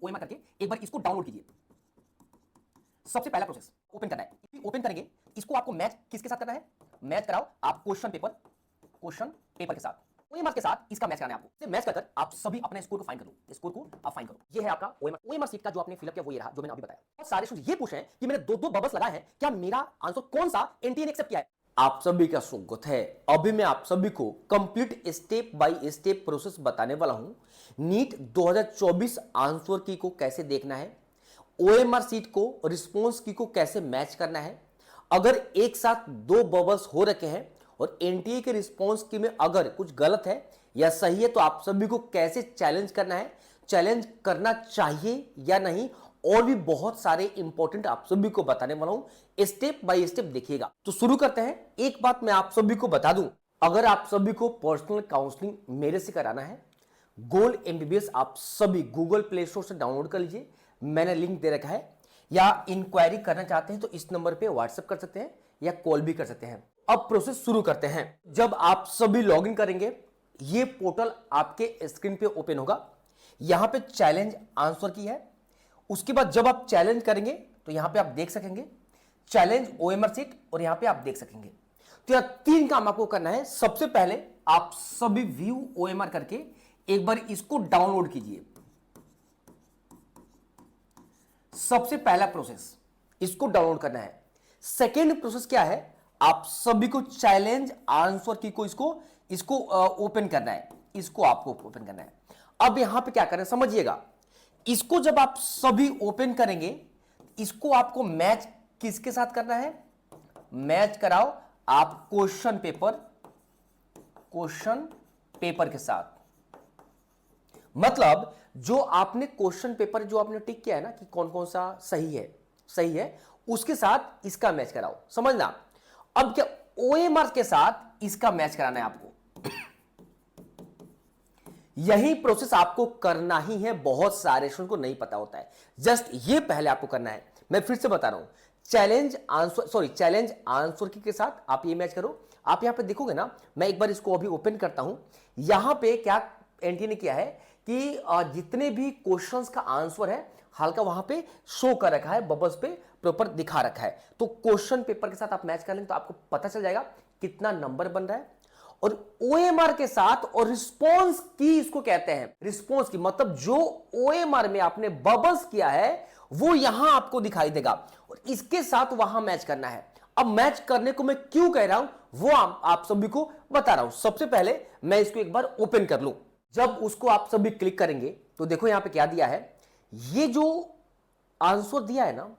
OMR करके एक बार इसको डाउनलोड कीजिए। सबसे पहला प्रोसेस ओपन करना है। ओपन करेंगे, इसको आपको मैच किसके साथ करना है? मैच कराओ आप क्वेश्चन पेपर के साथ, ओएमआर के साथ इसका मैच कराना है आपको। मैच कर आप सभी अपने स्कोर को फाइंड करो। स्कोर को आप फाइंड करो। ये है आपका ओएमआर सीट का जो आपने फिलअप किया, वो ये रहा जो मैंने अभी बताया। बहुत सारे स्टूडेंट ये पूछ रहे हैं कि मैंने दो बबल्स लगाए हैं, क्या मेरा आंसर कौन सा एनटीए ने एक्सेप्ट किया है? आप सभी का स्वागत है। अभी मैं आप सभी को complete step by step process बताने वाला हूं। नीट 2024 आंसर की को कैसे देखना है, ओएमआर सीट को रिस्पॉन्स की को कैसे मैच करना है, अगर एक साथ दो बबल्स हो रखे हैं और एनटीए के रिस्पॉन्स की में अगर कुछ गलत है या सही है तो आप सभी को कैसे चैलेंज करना है, चैलेंज करना चाहिए या नहीं, और भी बहुत सारे इंपॉर्टेंट आप सभी को बताने वाला हूं। स्टेप बाय स्टेप देखिएगा। तो शुरू करते हैं। एक बात मैं आप सभी को बता दूं, अगर आप सभी को पर्सनल काउंसलिंग मेरे से कराना है, गोल्ड एमबीबीएस आप सभी गूगल प्ले स्टोर से डाउनलोड कर लीजिए, मैंने लिंक दे रखा है। या इंक्वायरी करना चाहते हैं तो इस नंबर पे व्हाट्सएप कर सकते हैं या कॉल भी कर सकते हैं। अब प्रोसेस शुरू करते हैं। जब आप सभी लॉगिन करेंगे, ये पोर्टल आपके स्क्रीन पे ओपन होगा। यहां पे चैलेंज आंसर की है। उसके बाद जब आप चैलेंज करेंगे तो यहां पे आप देख सकेंगे चैलेंज ओएमआर सीट, और यहां पे आप देख सकेंगे। तो यह तीन काम आपको करना है। सबसे पहले आप सभी व्यू ओएमआर करके एक बार इसको डाउनलोड कीजिए। सबसे पहला प्रोसेस इसको डाउनलोड करना है। सेकेंड प्रोसेस क्या है, आप सभी को चैलेंज आंसर की को इसको ओपन करना है। इसको आपको ओपन करना है। अब यहां पे क्या करना है समझिएगा। इसको जब आप सभी ओपन करेंगे, इसको आपको मैच किसके साथ करना है? मैच कराओ आप क्वेश्चन पेपर के साथ। मतलब जो आपने क्वेश्चन पेपर जो आपने टिक किया है ना कि कौन कौन सा सही है, उसके साथ इसका मैच कराओ। समझना। अब क्या ओएमआर के साथ इसका मैच कराना है आपको। यही प्रोसेस आपको करना ही है। बहुत सारे स्टूडेंट को नहीं पता होता है। जस्ट ये पहले आपको करना है। मैं फिर से बता रहा हूं, चैलेंज आंसर की के साथ आप ये मैच करो। आप यहां पे देखोगे ना, मैं एक बार इसको अभी ओपन करता हूं। यहां पे क्या एनटीए ने किया है कि जितने भी क्वेश्चंस का आंसर है हल्का वहां पे शो कर रखा है, बबल्स पे प्रॉपर दिखा रखा है। तो क्वेश्चन पेपर के साथ आप मैच कर लेंगे तो आपको पता चल जाएगा कितना नंबर बन रहा है। और ओएमआर के साथ और रिस्पॉन्स की इसको कहते हैं। रिस्पॉन्स की मतलब जो ओएमआर में आपने बबल्स किया है वो यहां आपको दिखाई देगा, और इसके साथ वहां मैच करना है। अब मैच करने को मैं क्यों कह रहा हूं वो आप सभी को बता रहा हूं। सबसे पहले मैं इसको एक बार ओपन कर लूं। जब उसको आप सभी क्लिक करेंगे तो देखो यहां पे क्या दिया है। ये जो आंसर दिया है ना,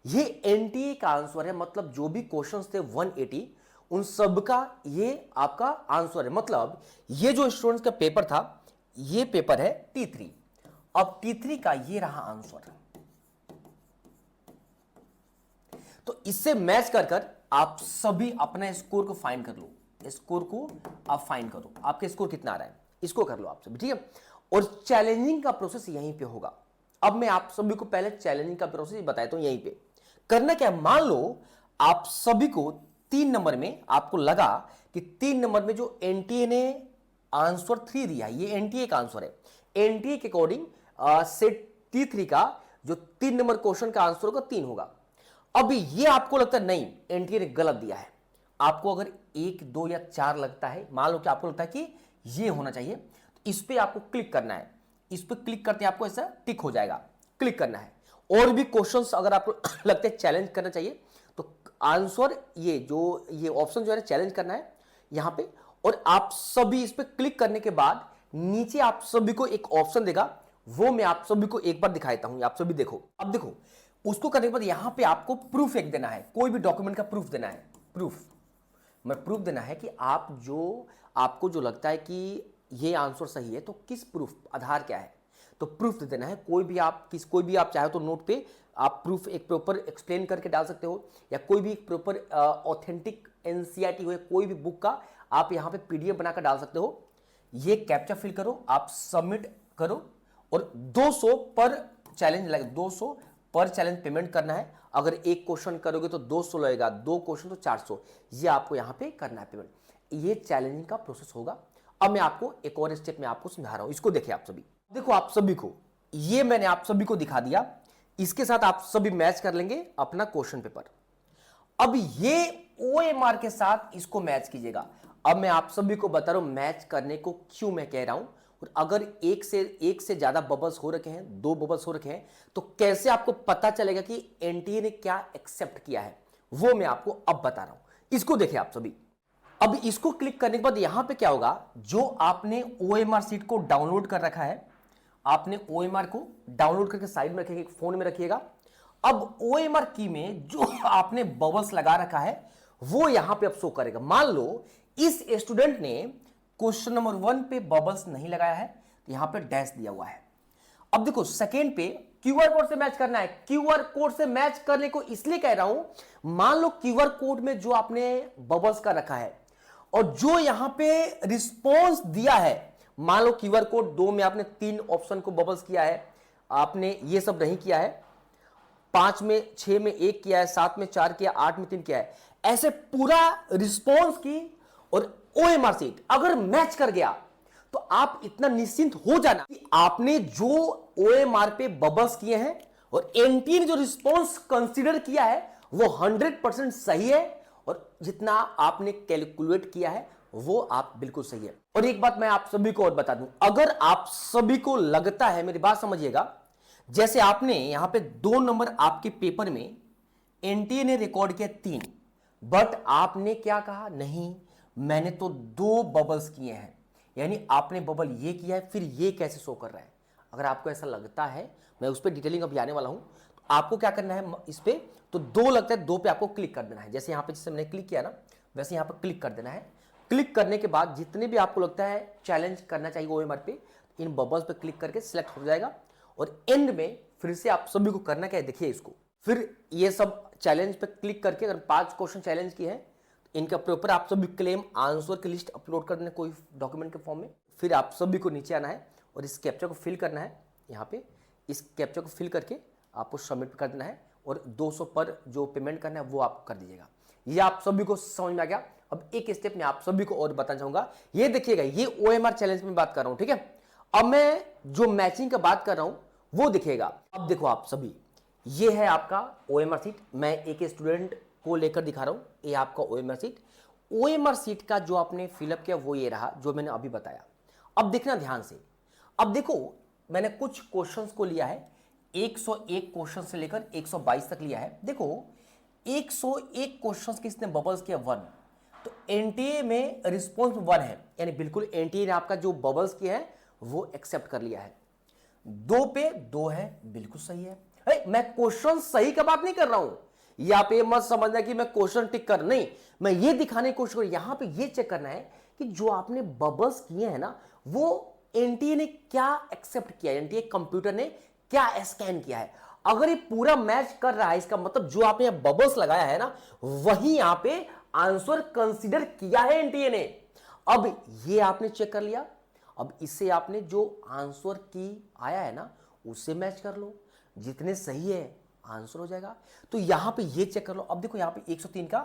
ये एनटीए का आंसर है। मतलब जो भी क्वेश्चंस थे 180 उन सब का ये आपका आंसर है। मतलब ये जो स्टूडेंट्स का पेपर था, ये पेपर है T3। अब T3 का ये रहा आंसर। तो इससे मैच कर आप सभी अपना स्कोर को फाइंड कर लो। स्कोर को आप फाइंड करो, आपके स्कोर कितना आ रहा है इसको कर लो आप सभी, ठीक है। और चैलेंजिंग का प्रोसेस यहीं पे होगा। अब मैं आप सभी को पहले चैलेंजिंग का प्रोसेस बताता हूं। यहीं पे करना क्या, मान लो आप सभी को 3 नंबर में आपको लगा कि 3 नंबर में जो एनटीए ने आंसर 3 दिया है, ये एनटीए का आंसर है। एनटीए के अकॉर्डिंग सेट T3 का जो 3 नंबर क्वेश्चन का आंसर होगा 3 होगा। अब ये आपको लगता है नहीं एनटीए ने गलत दिया है, आपको अगर 1, 2 या 4 लगता है, मान लो कि आपको लगता है कि ये होना चाहिए, तो इस पे आपको क्लिक करना है। इस पे क्लिक करते आपको ऐसा टिक हो जाएगा, क्लिक करना है। और भी क्वेश्चंस अगर आपको लगता है चैलेंज करना चाहिए तो आंसर ये ऑप्शन जो है चैलेंज करना है यहां पे। और आप सभी इस पे क्लिक करने के बाद नीचे आप सभी को एक ऑप्शन देगा, वो मैं आप सभी को एक बार दिखाता हूं। आप सभी देखो, अब देखो उसको करने के बाद यहां पे आपको प्रूफ एक देना है, कोई भी डॉक्यूमेंट का प्रूफ देना है। प्रूफ देना है कि आपको जो लगता है कि ये आंसर सही है, तो किस प्रूफ, आधार क्या है, तो प्रूफ दे देना है। कोई भी आप चाहे तो नोट पे आप प्रूफ एक प्रॉपर एक्सप्लेन करके डाल सकते हो, या कोई भी प्रॉपर ऑथेंटिक एनसीईआरटी हो कोई भी बुक का आप यहां पे पीडीएफ बनाकर डाल सकते हो। ये कैप्चा फिल करो, आप सबमिट करो, और 200 पर चैलेंज लगे, 200 पर चैलेंज पेमेंट करना है। अगर एक क्वेश्चन करोगे तो 200 लगेगा, 2 क्वेश्चन तो 400। ये आपको यहां पे करना है पेमेंट। ये चैलेंजिंग का प्रोसेस होगा। अब मैं आपको एक और स्टेप में आपको समझा रहा हूं, इसको देखिए आप सभी। देखो आप सभी को ये मैंने आप सभी को दिखा दिया, इसके साथ आप सभी मैच कर लेंगे अपना क्वेश्चन पेपर। अब ये OMR के साथ इसको मैच कीजिएगा। अब मैं आप सभी को बता रहा हूं मैच करने को क्यों मैं कह रहा हूं, और अगर एक से ज्यादा बबल्स हो रखे हैं, 2 बबल्स हो रखे हैं, तो कैसे आपको पता चलेगा कि एनटीए ने क्या एक्सेप्ट किया है, वो मैं आपको अब बता रहा हूं। इसको देखिए आप सभी। अब इसको क्लिक करने के बाद यहां पे क्या होगा, जो आपने OMR सीट को डाउनलोड कर रखा है, आपने OMR को डाउनलोड करके साइड में रखिएगा, फोन में रखिएगा। अब OMR की में जो आपने बबल्स लगा रखा है वो यहां पे अब शो करेगा। मान लो इस स्टूडेंट ने क्वेश्चन नंबर 1 पे बबल्स नहीं लगाया है, तो यहां पे डैश दिया हुआ है। अब देखो सेकेंड पे क्यूआर कोड से मैच करना है। क्यूआर कोड से मैच करने को इसलिए कह रहा हूं, मान लो क्यूआर कोड में जो आपने बबल्स का रखा है और जो यहां पे रिस्पॉन्स दिया है, मान लो क्यूआर कोड 2 में आपने 3 ऑप्शन को बबल्स किया है, आपने ये सब नहीं किया है, 5 में 6 में 1 किया है, 7 में 4 किया, 8 में 3 किया है, ऐसे पूरा रिस्पॉन्स की और OMR सीट अगर मैच कर गया तो आप इतना निश्चिंत हो जाना कि आपने जो OMR पे बबल्स किए हैं और एनटीए ने जो रिस्पॉन्स कंसीडर किया है वो 100% सही है, और जितना आपने कैलकुलेट किया है वो आप बिल्कुल सही है। और एक बात मैं आप सभी को और बता दूं, अगर आप सभी को लगता है, मेरी बात समझिएगा, जैसे आपने यहां पे 2 नंबर आपके पेपर में एनटीए ने रिकॉर्ड किया 3, बट आपने क्या कहा, नहीं मैंने तो 2 बबल्स किए हैं, यानी आपने बबल ये किया है, फिर ये कैसे शो कर रहा है। अगर आपको ऐसा लगता है, मैं उस पर डिटेलिंग अभी आने वाला हूं, तो आपको क्या करना है इस पे, तो 2 लगता है, 2 पे आपको क्लिक कर देना है। जैसे यहां पे जैसे मैंने क्लिक किया ना, वैसे यहां पे क्लिक कर देना है। क्लिक करने के बाद जितने भी आपको लगता है चैलेंज करना चाहिए OMR पे, इन बबल्स पे क्लिक करके सिलेक्ट हो जाएगा, और एंड में फिर से आप सभी को करना क्या है, देखिए इसको, फिर ये सब चैलेंज पे क्लिक करके अगर 5 क्वेश्चन चैलेंज किए हैं, इनका प्रॉपर आप सभी क्लेम आंसर की लिस्ट अपलोड कर देना कोई डॉक्यूमेंट के फॉर्म में। फिर आप सभी को नीचे आना है और इस कैप्चा को फिल करना है। यहाँ पे इस कैप्चा को फिल करके आपको सबमिट कर देना है, और 200 पर जो पेमेंट करना है वो आप कर दीजिएगा। ये आप सभी को समझ में आ गया। अब एक स्टेप में आप सभी को और बताना चाहूंगा, ये देखिएगा, ये OMR चैलेंज में बात कर रहा हूं, ठीक है। अब मैं जो मैचिंग का बात कर रहा हूं वो दिखेगा। अब देखो आप सभी, ये है आपका OMR सीट, मैं एक स्टूडेंट को लेकर दिखा रहा हूं, ये आपका OMR सीट। OMR सीट का जो आपने फिलअप किया वो ये रहा जो मैंने अभी बताया। अब देखना ध्यान से, अब देखो मैंने कुछ क्वेश्चंस को लिया है, 101 क्वेश्चन से लेकर 122 तक लिया है। देखो 101 क्वेश्चंस के इसने बबल्स किया 1, तो एनटीए में रिस्पॉन्स 1 है, यानी बिल्कुल एनटीए ने आपका जो बबल्स किया है वो एक्सेप्ट कर लिया है। 2 पे 2 है, बिल्कुल सही है। मैं क्वेश्चन सही का बात नहीं कर रहा हूं, यहां पे मत समझना कि मैं क्वेश्चन टिक कर, नहीं, मैं ये दिखाने की कोशिश कर, यहां पे ये चेक करना है कि जो आपने बबल्स किए हैं ना, वो एनटीए ने क्या एक्सेप्ट किया, एनटीए कंप्यूटर ने क्या स्कैन किया है। अगर ये पूरा मैच कर रहा है, इसका मतलब जो आपने बबल्स लगाया है ना, वही यहां पे आंसर कंसीडर किया है एनटीए ने। अब ये आपने चेक कर लिया, अब इससे आपने जो आंसर की आया है ना उससे मैच कर लो, जितने सही है आंसर हो जाएगा। तो यहां पे ये चेक कर लो। अब देखो यहां पे 103 का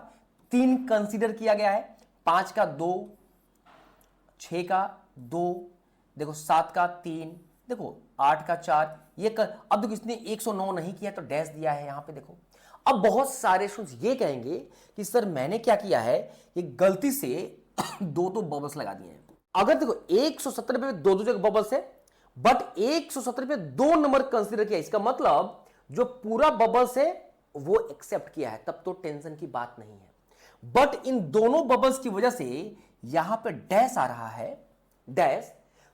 3 कंसीडर किया गया है, 5 का 2, 6 का 2, देखो 7 का 3, देखो 8 का 4, ये कर। अब देखो इसने 109 नहीं किया तो डैश दिया है यहां पे, देखो। अब बहुत सारे स्टूडेंट्स ये कहेंगे कि सर मैंने क्या किया है, ये गलती से 2 बबल्स लगा दिए हैं। अगर देखो 117 पे 2 जगह बबल्स है, बट 117 पे 2 नंबर कंसीडर किया, इसका मतलब जो पूरा बबल्स है वो एक्सेप्ट किया है, तब तो टेंशन की बात नहीं है। बट इन दोनों बबल्स की वजह से यहां पे डैश आ रहा है, डैश,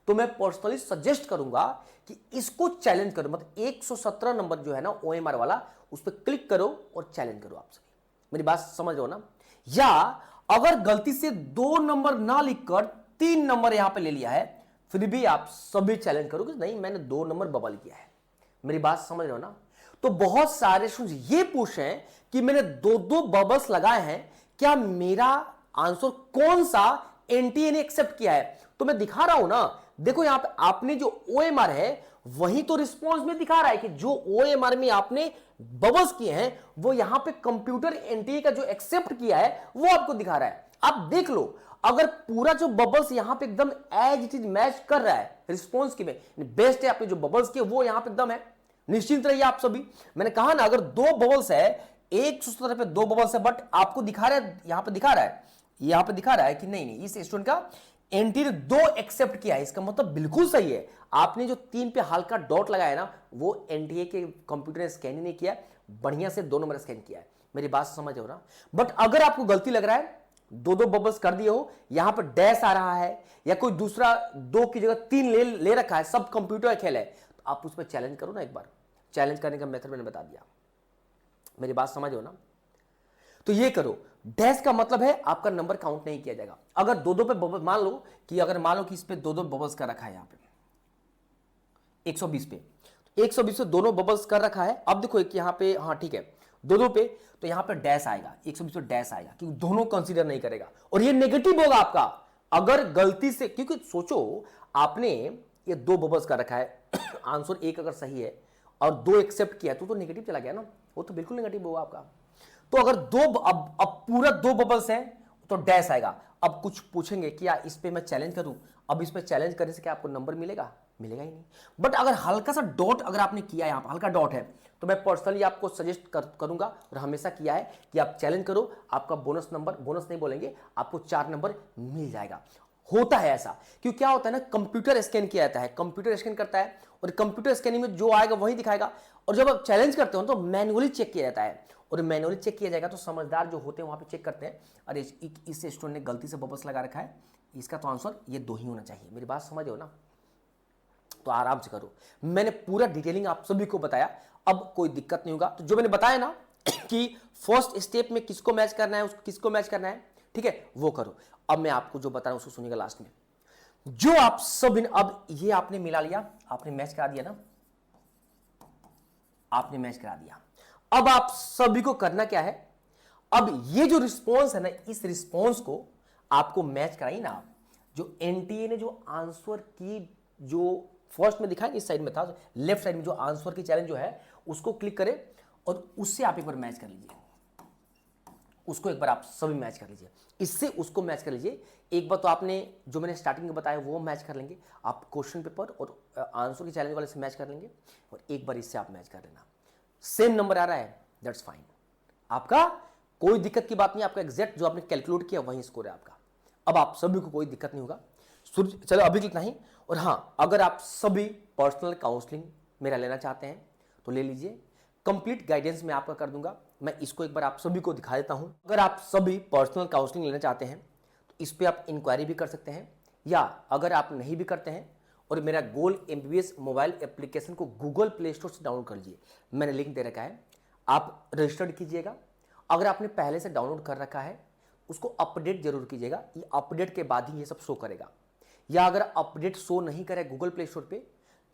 तो मैं पर्सनली सजेस्ट करूंगा कि इसको चैलेंज करो, मतलब 117 नंबर जो है ना OMR वाला, उस पर क्लिक करो और चैलेंज करो। आप सभी मेरी बात समझ रहे हो ना। या अगर गलती से 2 नंबर ना लिखकर 3 नंबर यहां पे ले लिया है, फिर भी आप सभी चैलेंज करो कि नहीं मैंने 2 नंबर बबल किया है। मेरी बात समझ रहे हो ना। तो बहुत सारे स्टूडेंट्स ये पूछ रहे हैं कि मैंने 2 बबल्स लगाए हैं, क्या मेरा आंसर कौन सा एनटीए ने एक्सेप्ट किया है। तो मैं दिखा रहा हूं ना, देखो यहां पे आपने जो OMR है वही तो रिस्पॉन्स में दिखा रहा है कि जो OMR में आपने बबल्स किए हैं वो यहां पे कंप्यूटर एनटीए का जो एक्सेप्ट किया है वो आपको दिखा रहा है। आप देख लो, अगर पूरा जो बबल्स यहां पे एकदम एज इट इज मैच कर रहा है रिस्पॉन्स की में, बेस्ट है आपने जो बबल्स किए वो यहां पे एकदम है, निश्चिंत रहिए आप सभी। मैंने कहा ना अगर दो बबल्स है, एक सूत्र पे दो बबल्स है, बट आपको दिखा रहा है यहां पे दिखा रहा है, यहां पे दिखा रहा है कि नहीं नहीं इस स्टूडेंट का एंटी ने दो एक्सेप्ट किया है, इसका मतलब बिल्कुल सही है। आपने जो 3 पे हल्का डॉट लगाया ना वो एनटीए के कंप्यूटर ने स्कैन ही नहीं किया, बढ़िया से 2 नंबर स्कैन किया है। मेरी बात समझ हो रहा। बट अगर आपको गलती लग रहा है, दो दो बबल्स कर दिए हो, यहां पर डैश आ रहा है या कोई दूसरा 2 की जगह 3 ले रखा है, सब कंप्यूटर का खेल है, तो आप उस पर चैलेंज करो ना एक बार। चैलेंज करने का मेथड मैंने बता दिया, मेरी बात समझ हो ना। तो ये करो, डैश का मतलब है आपका नंबर काउंट नहीं किया जाएगा। अगर दो दो पे बबल मान लो कि इस पे दो दो बबल्स कर रखा है, यहां पे 120 पे, 120 पे दोनों बबल्स कर रखा है। अब देखो कि यहां पे हाँ ठीक है दो दो पे, तो यहां पे डैश आएगा, 120 पे डैश आएगा क्योंकि दोनों कंसीडर नहीं करेगा और ये नेगेटिव होगा आपका। अगर गलती से, क्योंकि सोचो आपने ये दो बबल्स कर रखा है आंसर एक अगर सही है और 2 एक्सेप्ट किया तो नेगेटिव चला गया ना, वो तो बिल्कुल नेगेटिव होगा आपका। तो अगर अब पूरा 2 बबल्स है तो डैश आएगा। अब कुछ पूछेंगे कि यार इस पे मैं चैलेंज करूं, अब इस पे चैलेंज करने से क्या आपको नंबर मिलेगा? मिलेगा ही नहीं। बट अगर हल्का सा डॉट अगर आपने किया, यहां पर हल्का डॉट है, तो मैं पर्सनली आपको सजेस्ट करूंगा और हमेशा किया है कि आप चैलेंज करो, आपका बोनस नंबर, बोनस नहीं बोलेंगे, आपको 4 नंबर मिल जाएगा। होता है ऐसा क्योंकि क्या होता है ना, कंप्यूटर स्कैन किया जाता है, कंप्यूटर स्कैन करता है और कंप्यूटर स्कैनिंग में जो आएगा वही दिखाएगा। और जब आप चैलेंज करते हो तो मैन्युअली चेक किया जाता है और मैन्युअली चेक किया जाएगा तो समझदार जो होते हैं वहां पे चेक करते हैं, अरे इस स्टूडेंट ने गलती से बबल्स लगा रखा है, इसका तो आंसर ये 2 ही होना चाहिए। मेरी बात समझ हो ना। तो आराम से करो, मैंने पूरा डिटेलिंग आप सभी को बताया, अब कोई दिक्कत नहीं होगा। तो जो मैंने बताया ना कि फर्स्ट स्टेप में किसको मैच करना है, उसको किसको मैच करना है, ठीक है, वो करो। अब मैं आपको जो बता रहा हूं उसको सुनिएगा लास्ट में। जो आप सब अब ये आपने मिला लिया, आपने मैच करा दिया ना, आपने मैच करा दिया। अब आप सभी को करना क्या है, अब ये जो रिस्पॉन्स है ना, इस रिस्पॉन्स को आपको मैच कराई ना आप। जो एनटीए ने जो आंसर की, जो फर्स्ट में दिखाया इस साइड में था, लेफ्ट साइड में जो आंसर की चैलेंज जो है उसको क्लिक करें और उससे आप एक बार मैच कर लीजिए, उसको एक बार आप सभी मैच कर लीजिए, इससे उसको मैच कर लीजिए। एक बार तो आपने जो मैंने स्टार्टिंग में बताया वो मैच कर लेंगे, आप क्वेश्चन पेपर और आंसर की चैलेंज वाले से मैच कर लेंगे और एक बार इससे आप मैच कर लेना। सेम नंबर आ रहा है, दैट्स फाइन, आपका कोई दिक्कत की बात नहीं, आपका एग्जैक्ट जो आपने कैलकुलेट किया वही स्कोर है आपका। अब आप सभी को कोई दिक्कत नहीं होगा। चलो अभी क्लिक नहीं। और हाँ, अगर आप सभी पर्सनल काउंसलिंग मेरा लेना चाहते हैं तो ले लीजिए, कंप्लीट गाइडेंस मैं आपका कर दूंगा। मैं इसको एक बार आप सभी को दिखा देता हूं। अगर आप सभी पर्सनल काउंसलिंग लेना चाहते हैं तो इस पर आप इंक्वायरी भी कर सकते हैं, या अगर आप नहीं भी करते हैं और मेरा गोल एमबीबीएस मोबाइल एप्लीकेशन को गूगल प्ले स्टोर से डाउनलोड कर लीजिए, मैंने लिंक दे रखा है, आप रजिस्टर्ड कीजिएगा। अगर आपने पहले से डाउनलोड कर रखा है उसको अपडेट जरूर कीजिएगा, ये अपडेट के बाद ही ये सब शो करेगा। या अगर अपडेट शो नहीं करे गूगल प्ले स्टोर पे,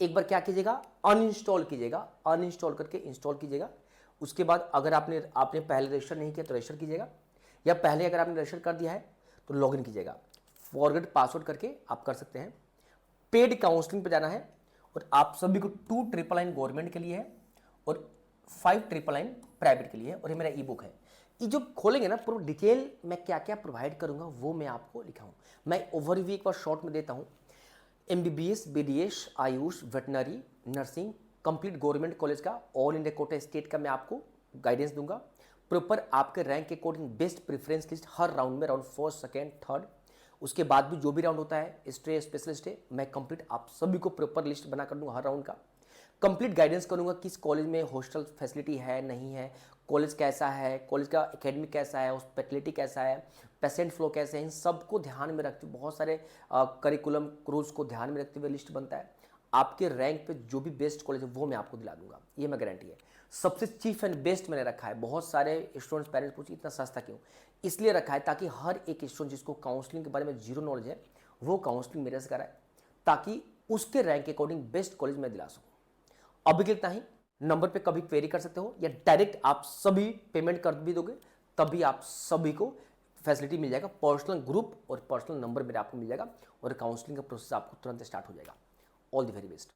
एक बार क्या कीजिएगा, अनइंस्टॉल कीजिएगा, अनइंस्टॉल करके इंस्टॉल कीजिएगा। उसके बाद अगर आपने पहले रजिस्टर नहीं किया तो रजिस्टर कीजिएगा, या पहले अगर आपने रजिस्टर कर दिया है तो लॉगिन कीजिएगा, फॉरगेट पासवर्ड करके आप कर सकते हैं। पेड काउंसलिंग पे जाना है और आप सभी को 299 गवर्नमेंट के लिए है और 599 प्राइवेट के लिए है, और ये मेरा ई बुक है। ये जो खोलेंगे ना पूरा डिटेल मैं क्या क्या प्रोवाइड करूंगा वो मैं आपको लिखा हूं। मैं ओवरव्यू एक बार शॉर्ट में देता हूं। MBBS, BDS, Ayush, veterinary, nursing, complete government college का, ऑल इंडिया कोटा स्टेट का मैं आपको गाइडेंस दूंगा। प्रॉपर आपके रैंक के अकॉर्डिंग बेस्ट प्रेफरेंस लिस्ट हर राउंड में, राउंड 1st, 2nd, 3rd, उसके बाद भी जो भी राउंड होता है स्टे स्पेशलिस्ट है, मैं कंप्लीट आप सभी को प्रॉपर लिस्ट बना कर दूंगा हर राउंड का। कंप्लीट गाइडेंस करूंगा किस कॉलेज में हॉस्टल फैसिलिटी है नहीं है, कॉलेज कैसा है, कॉलेज का एकेडमिक कैसा है, हॉस्पिटलिटी कैसा है, पेशेंट फ्लो कैसे है, इन सबको ध्यान में रखते हुए बहुत सारे करिकुलम रूल्स को ध्यान में रखते हुए लिस्ट बनता है। आपके रैंक पे जो भी बेस्ट कॉलेज है वो मैं आपको दिला दूंगा, ये मैं गारंटी है। सबसे चीफ एंड बेस्ट मैंने रखा है। बहुत सारे स्टूडेंट्स पेरेंट्स पूछे इतना सस्ता क्यों, इसलिए रखा है ताकि हर एक स्टूडेंट जिसको काउंसलिंग के बारे में जीरो नॉलेज है वो काउंसलिंग मेरे से कराए, ताकि उसके रैंक के अकॉर्डिंग बेस्ट कॉलेज मैं दिला सकूँ। अभी के इतना ही। नंबर पे कभी क्वेरी कर सकते हो या डायरेक्ट आप सभी पेमेंट कर भी दोगे तभी आप सभी को फैसिलिटी मिल जाएगा। पर्सनल ग्रुप और पर्सनल नंबर मेरे आपको मिल जाएगा और काउंसलिंग का प्रोसेस आपको तुरंत स्टार्ट हो जाएगा। All the very best.